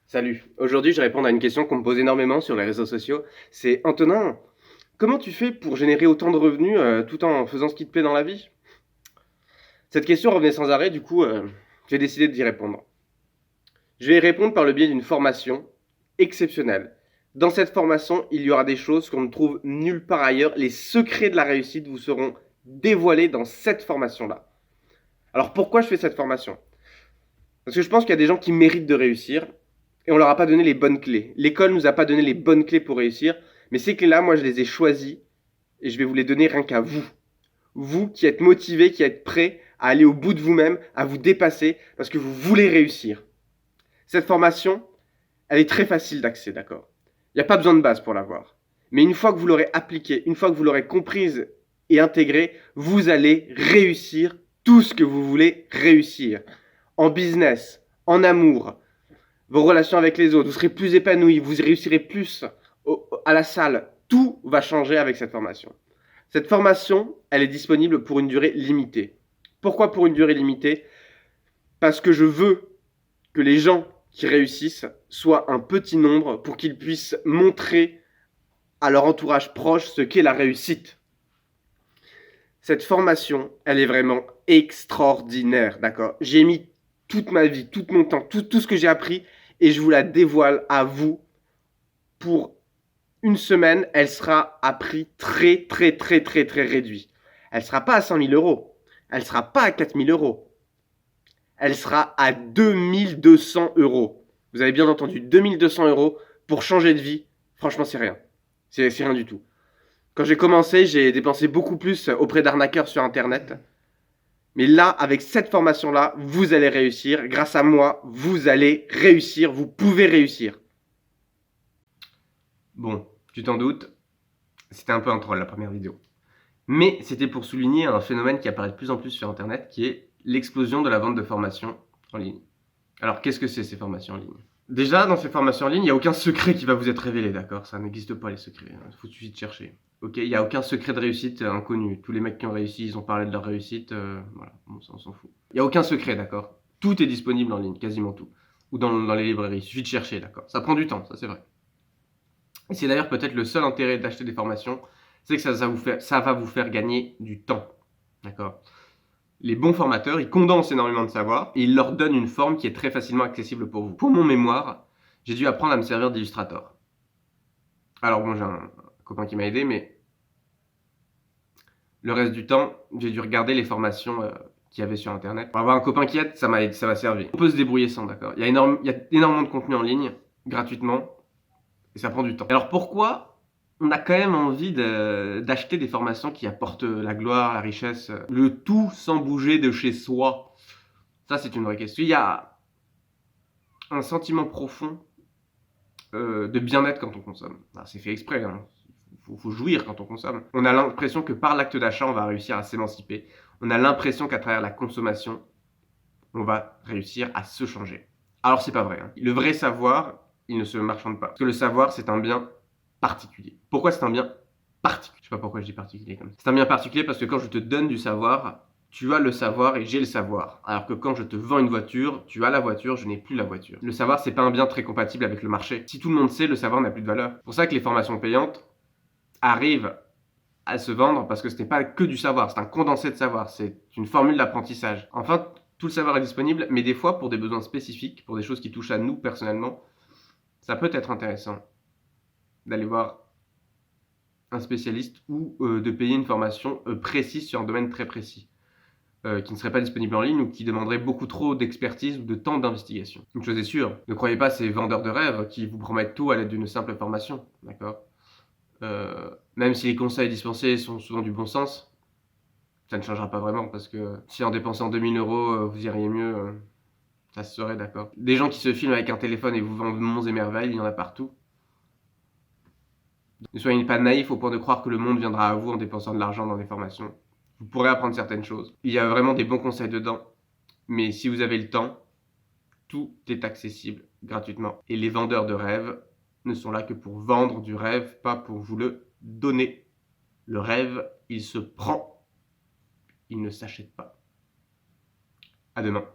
Salut, aujourd'hui je vais répondre à une question qu'on me pose énormément sur les réseaux sociaux. C'est Antonin, comment tu fais pour générer autant de revenus tout en faisant ce qui te plaît dans la vie? Cette question revenait sans arrêt, du coup j'ai décidé d'y répondre. Je vais y répondre par le biais d'une formation exceptionnelle. Dans cette formation, il y aura des choses qu'on ne trouve nulle part ailleurs. Les secrets de la réussite vous seront dévoilés dans cette formation-là. Alors pourquoi je fais cette formation? Parce que je pense qu'il y a des gens qui méritent de réussir et on leur a pas donné les bonnes clés. L'école nous a pas donné les bonnes clés pour réussir, mais ces clés-là, moi, je les ai choisies et je vais vous les donner rien qu'à vous. Vous qui êtes motivés, qui êtes prêts à aller au bout de vous-même, à vous dépasser parce que vous voulez réussir. Cette formation, elle est très facile d'accès, d'accord? Il n'y a pas besoin de base pour l'avoir. Mais une fois que vous l'aurez appliquée, une fois que vous l'aurez comprise et intégrée, vous allez réussir tout ce que vous voulez réussir. En business, en amour, vos relations avec les autres, vous serez plus épanoui, vous réussirez plus à la salle. Tout va changer avec cette formation. Cette formation, elle est disponible pour une durée limitée. Pourquoi pour une durée limitée? Parce que je veux que les gens qui réussissent soient un petit nombre pour qu'ils puissent montrer à leur entourage proche ce qu'est la réussite. Cette formation, elle est vraiment extraordinaire, d'accord? J'ai mis toute ma vie, tout mon temps, tout ce que j'ai appris et je vous la dévoile à vous pour une semaine. Elle sera à prix très réduit. Elle ne sera pas à 100 000 euros. Elle ne sera pas à 4 000 euros. Elle sera à 2200 euros. Vous avez bien entendu, 2200 euros pour changer de vie. Franchement, c'est rien. C'est rien du tout. Quand j'ai commencé, j'ai dépensé beaucoup plus auprès d'arnaqueurs sur Internet. Mais là, avec cette formation-là, vous allez réussir. Grâce à moi, vous allez réussir. Vous pouvez réussir. Bon, tu t'en doutes, c'était un peu un troll la première vidéo. Mais c'était pour souligner un phénomène qui apparaît de plus en plus sur Internet, qui est l'explosion de la vente de formations en ligne. Alors, qu'est-ce que c'est ces formations en ligne? Déjà, dans ces formations en ligne, il n'y a aucun secret qui va vous être révélé, d'accord? Ça n'existe pas, les secrets. Il suffit de chercher. Ok, il n'y a aucun secret de réussite inconnu. Tous les mecs qui ont réussi, ils ont parlé de leur réussite. Voilà, bon, ça, on s'en fout. Il n'y a aucun secret, d'accord? Tout est disponible en ligne, quasiment tout. Ou dans les librairies. Il suffit de chercher, d'accord? Ça prend du temps, ça c'est vrai. Et c'est d'ailleurs peut-être le seul intérêt d'acheter des formations, c'est que ça va vous faire gagner du temps, d'accord? Les bons formateurs, ils condensent énormément de savoir et ils leur donnent une forme qui est très facilement accessible pour vous. Pour mon mémoire, j'ai dû apprendre à me servir d'Illustrator. Alors bon, j'ai un copain qui m'a aidé, mais le reste du temps, j'ai dû regarder les formations qu'il y avait sur Internet. Pour avoir un copain qui aide, ça m'a servi. On peut se débrouiller sans, d'accord? Il y a énormément de contenu en ligne, gratuitement, et ça prend du temps. Alors pourquoi on a quand même envie d'acheter des formations qui apportent la gloire, la richesse, le tout sans bouger de chez soi? Ça, c'est une vraie question. Il y a un sentiment profond de bien-être quand on consomme. Alors, c'est fait exprès, hein. Faut jouir quand on consomme. On a l'impression que par l'acte d'achat, on va réussir à s'émanciper. On a l'impression qu'à travers la consommation, on va réussir à se changer. Alors, c'est pas vrai, hein. Le vrai savoir, il ne se marchande pas. Parce que le savoir, c'est un bien particulier. Pourquoi c'est un bien particulier? Je sais pas pourquoi je dis particulier comme ça. C'est un bien particulier parce que quand je te donne du savoir, tu as le savoir et j'ai le savoir. Alors que quand je te vends une voiture, tu as la voiture, je n'ai plus la voiture. Le savoir, c'est pas un bien très compatible avec le marché. Si tout le monde sait, le savoir n'a plus de valeur. C'est pour ça que les formations payantes arrivent à se vendre parce que ce n'est pas que du savoir, c'est un condensé de savoir, c'est une formule d'apprentissage. Enfin, tout le savoir est disponible, mais des fois, pour des besoins spécifiques, pour des choses qui touchent à nous personnellement, ça peut être intéressant d'aller voir un spécialiste ou de payer une formation précise sur un domaine très précis, qui ne serait pas disponible en ligne ou qui demanderait beaucoup trop d'expertise ou de temps d'investigation. Une chose est sûre, ne croyez pas ces vendeurs de rêves qui vous promettent tout à l'aide d'une simple formation, d'accord? Même si les conseils dispensés sont souvent du bon sens, ça ne changera pas vraiment parce que si en dépensant 2000 euros vous iriez mieux, ça se saurait, d'accord? Des gens qui se filment avec un téléphone et vous vendent monts et merveilles, il y en a partout. Ne soyez pas naïf au point de croire que le monde viendra à vous en dépensant de l'argent dans des formations. Vous pourrez apprendre certaines choses. Il y a vraiment des bons conseils dedans. Mais si vous avez le temps, tout est accessible gratuitement. Et les vendeurs de rêves ne sont là que pour vendre du rêve, pas pour vous le donner. Le rêve, il se prend. Il ne s'achète pas. À demain.